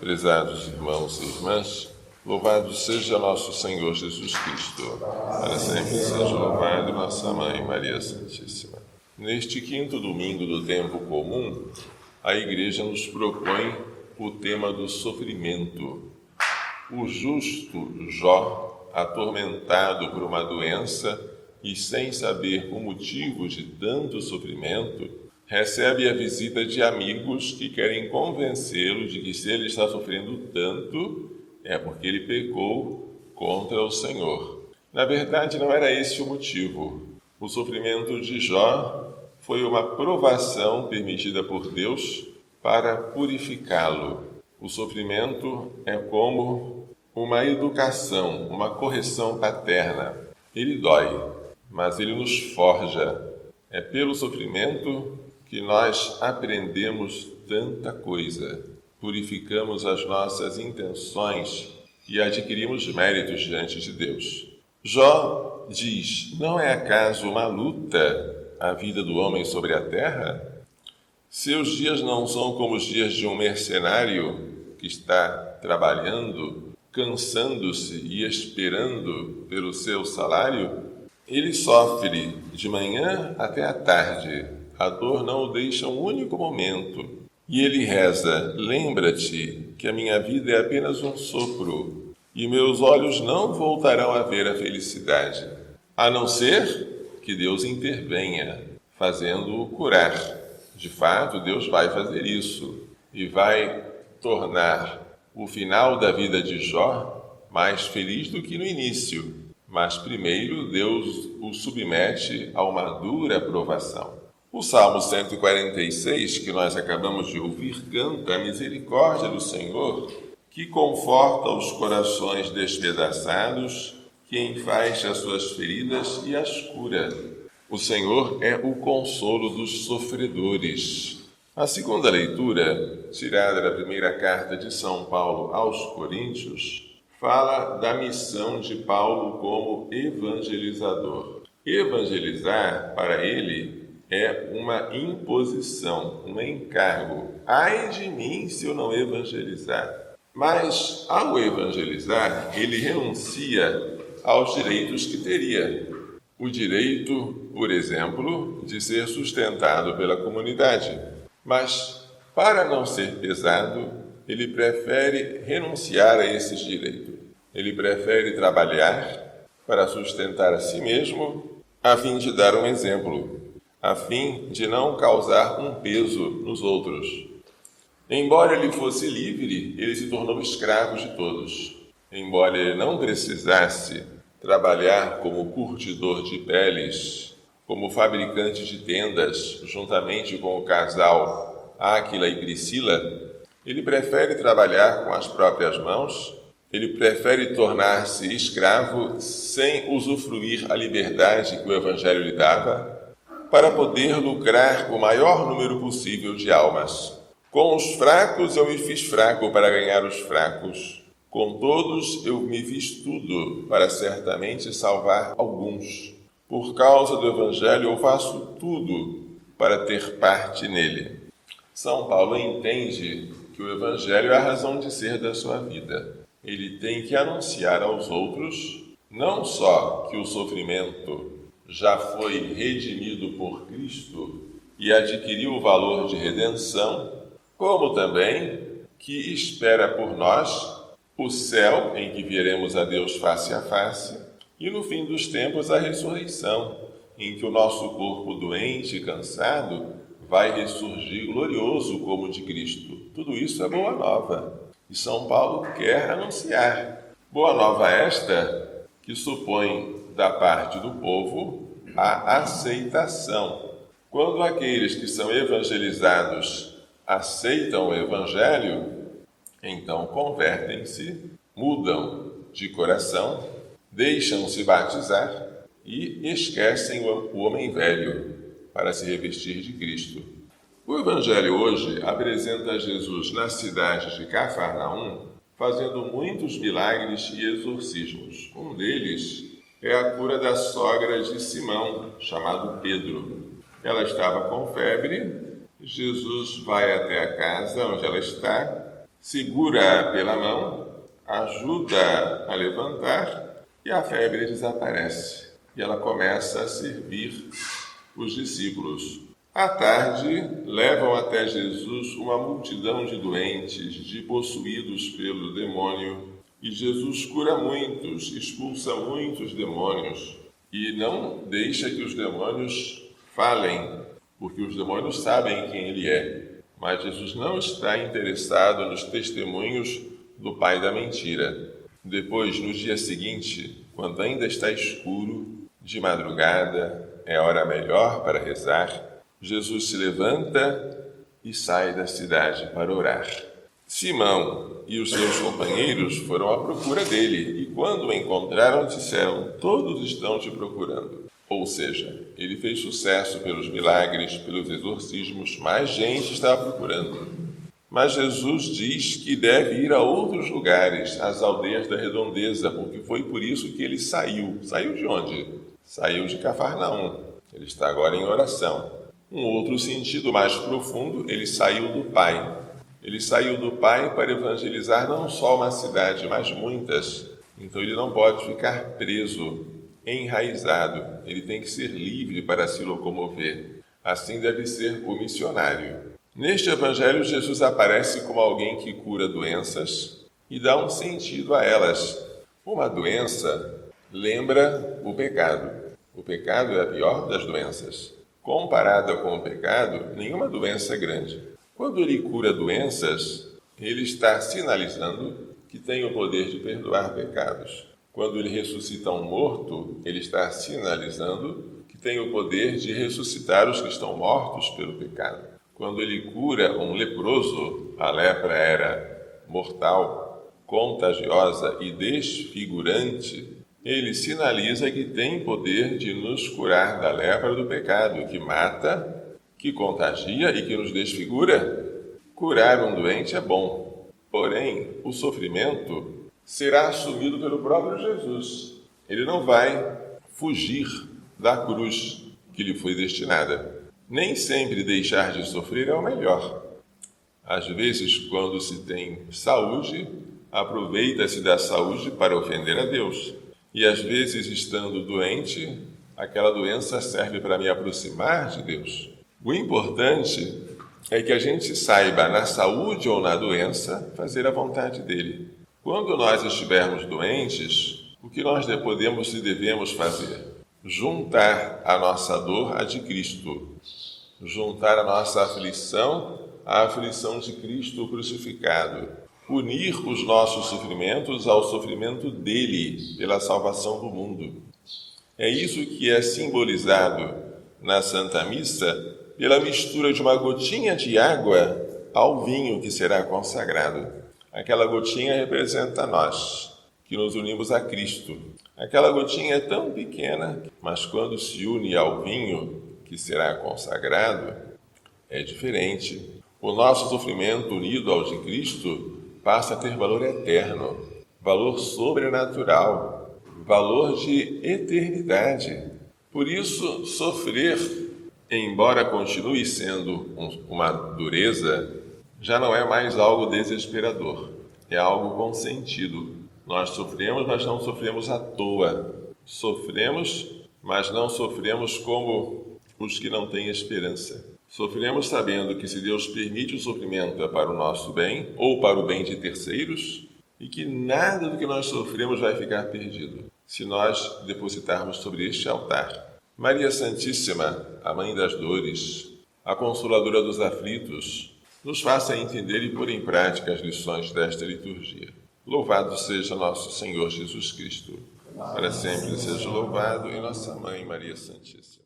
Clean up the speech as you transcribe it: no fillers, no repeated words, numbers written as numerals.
Prezados irmãos e irmãs, louvado seja nosso Senhor Jesus Cristo, para sempre seja louvado nossa Mãe Maria Santíssima. Neste quinto domingo do tempo comum, a Igreja nos propõe o tema do sofrimento. O justo Jó, atormentado por uma doença e sem saber o motivo de tanto sofrimento, recebe a visita de amigos que querem convencê-lo de que se ele está sofrendo tanto, é porque ele pecou contra o Senhor. Na verdade, não era esse o motivo. O sofrimento de Jó foi uma provação permitida por Deus para purificá-lo. O sofrimento é como uma educação, uma correção paterna. Ele dói, mas ele nos forja. É pelo sofrimento que nós aprendemos tanta coisa, purificamos as nossas intenções e adquirimos méritos diante de Deus. Jó diz: não é acaso uma luta a vida do homem sobre a terra? Seus dias não são como os dias de um mercenário que está trabalhando, cansando-se e esperando pelo seu salário? Ele sofre de manhã até à tarde. A dor não o deixa um único momento. E ele reza: lembra-te que a minha vida é apenas um sopro, e meus olhos não voltarão a ver a felicidade, a não ser que Deus intervenha, fazendo-o curar. De fato, Deus vai fazer isso, e vai tornar o final da vida de Jó mais feliz do que no início. Mas primeiro Deus o submete a uma dura provação. O Salmo 146, que nós acabamos de ouvir, canta a misericórdia do Senhor, que conforta os corações despedaçados, que enfaixa as suas feridas e as cura. O Senhor é o consolo dos sofredores. A segunda leitura, tirada da primeira carta de São Paulo aos Coríntios, fala da missão de Paulo como evangelizador. Evangelizar, para ele, é uma imposição, um encargo. Ai de mim se eu não evangelizar. Mas, ao evangelizar, ele renuncia aos direitos que teria. O direito, por exemplo, de ser sustentado pela comunidade. Mas, para não ser pesado, ele prefere renunciar a esses direitos. Ele prefere trabalhar para sustentar a si mesmo, a fim de dar um exemplo, a fim de não causar um peso nos outros. Embora ele fosse livre, ele se tornou escravo de todos. Embora ele não precisasse trabalhar como curtidor de peles, como fabricante de tendas, juntamente com o casal Áquila e Priscila, ele prefere trabalhar com as próprias mãos, ele prefere tornar-se escravo sem usufruir a liberdade que o Evangelho lhe dava, para poder lucrar o maior número possível de almas. Com os fracos eu me fiz fraco para ganhar os fracos. Com todos eu me fiz tudo para certamente salvar alguns. Por causa do Evangelho eu faço tudo para ter parte nele. São Paulo entende que o Evangelho é a razão de ser da sua vida. Ele tem que anunciar aos outros não só que o sofrimento já foi redimido por Cristo e adquiriu o valor de redenção, como também que espera por nós o céu em que veremos a Deus face a face e no fim dos tempos a ressurreição, em que o nosso corpo doente e cansado vai ressurgir glorioso como o de Cristo. Tudo isso é boa nova e São Paulo quer anunciar. Boa nova esta que supõe da parte do povo a aceitação. Quando aqueles que são evangelizados aceitam o Evangelho, então convertem-se, mudam de coração, deixam-se batizar e esquecem o homem velho para se revestir de Cristo. O Evangelho hoje apresenta Jesus na cidade de Cafarnaum fazendo muitos milagres e exorcismos. Um deles é a cura da sogra de Simão, chamado Pedro. Ela estava com febre, Jesus vai até a casa onde ela está, segura pela mão, ajuda a levantar e a febre desaparece. E ela começa a servir os discípulos. À tarde, levam até Jesus uma multidão de doentes, de possuídos pelo demônio, e Jesus cura muitos, expulsa muitos demônios, e não deixa que os demônios falem, porque os demônios sabem quem ele é. Mas Jesus não está interessado nos testemunhos do pai da mentira. Depois, no dia seguinte, quando ainda está escuro, de madrugada, é a hora melhor para rezar, Jesus se levanta e sai da cidade para orar. Simão e os seus companheiros foram à procura dele, e quando o encontraram, disseram: todos estão te procurando. Ou seja, ele fez sucesso pelos milagres, pelos exorcismos, mais gente estava procurando. Mas Jesus diz que deve ir a outros lugares, às aldeias da redondeza, porque foi por isso que ele saiu. Saiu de onde? Saiu de Cafarnaum. Ele está agora em oração. Um outro sentido mais profundo, ele saiu do Pai. Ele saiu do Pai para evangelizar não só uma cidade, mas muitas. Então ele não pode ficar preso, enraizado. Ele tem que ser livre para se locomover. Assim deve ser o missionário. Neste evangelho, Jesus aparece como alguém que cura doenças e dá um sentido a elas. Uma doença lembra o pecado. O pecado é a pior das doenças. Comparada com o pecado, nenhuma doença é grande. Quando ele cura doenças, ele está sinalizando que tem o poder de perdoar pecados. Quando ele ressuscita um morto, ele está sinalizando que tem o poder de ressuscitar os que estão mortos pelo pecado. Quando ele cura um leproso, a lepra era mortal, contagiosa e desfigurante, ele sinaliza que tem poder de nos curar da lepra do pecado, que mata, que contagia e que nos desfigura. Curar um doente é bom, porém o sofrimento será assumido pelo próprio Jesus. Ele não vai fugir da cruz que lhe foi destinada. Nem sempre deixar de sofrer é o melhor. Às vezes, quando se tem saúde, aproveita-se da saúde para ofender a Deus. E às vezes, estando doente, aquela doença serve para me aproximar de Deus. O importante é que a gente saiba, na saúde ou na doença, fazer a vontade dele. Quando nós estivermos doentes, o que nós podemos e devemos fazer? Juntar a nossa dor à de Cristo. Juntar a nossa aflição à aflição de Cristo crucificado. Unir os nossos sofrimentos ao sofrimento dele, pela salvação do mundo. É isso que é simbolizado na Santa Missa pela mistura de uma gotinha de água ao vinho que será consagrado. Aquela gotinha representa nós, que nos unimos a Cristo. Aquela gotinha é tão pequena, mas quando se une ao vinho que será consagrado, é diferente. O nosso sofrimento unido ao de Cristo passa a ter valor eterno, valor sobrenatural, valor de eternidade. Por isso, sofrer, embora continue sendo uma dureza, já não é mais algo desesperador, é algo com sentido. Nós sofremos, mas não sofremos à toa. Sofremos, mas não sofremos como os que não têm esperança. Sofremos sabendo que se Deus permite o sofrimento é para o nosso bem ou para o bem de terceiros e que nada do que nós sofremos vai ficar perdido se nós depositarmos sobre este altar. Maria Santíssima, a Mãe das Dores, a Consoladora dos Aflitos, nos faça entender e pôr em prática as lições desta liturgia. Louvado seja nosso Senhor Jesus Cristo. Para sempre seja louvado e nossa Mãe Maria Santíssima.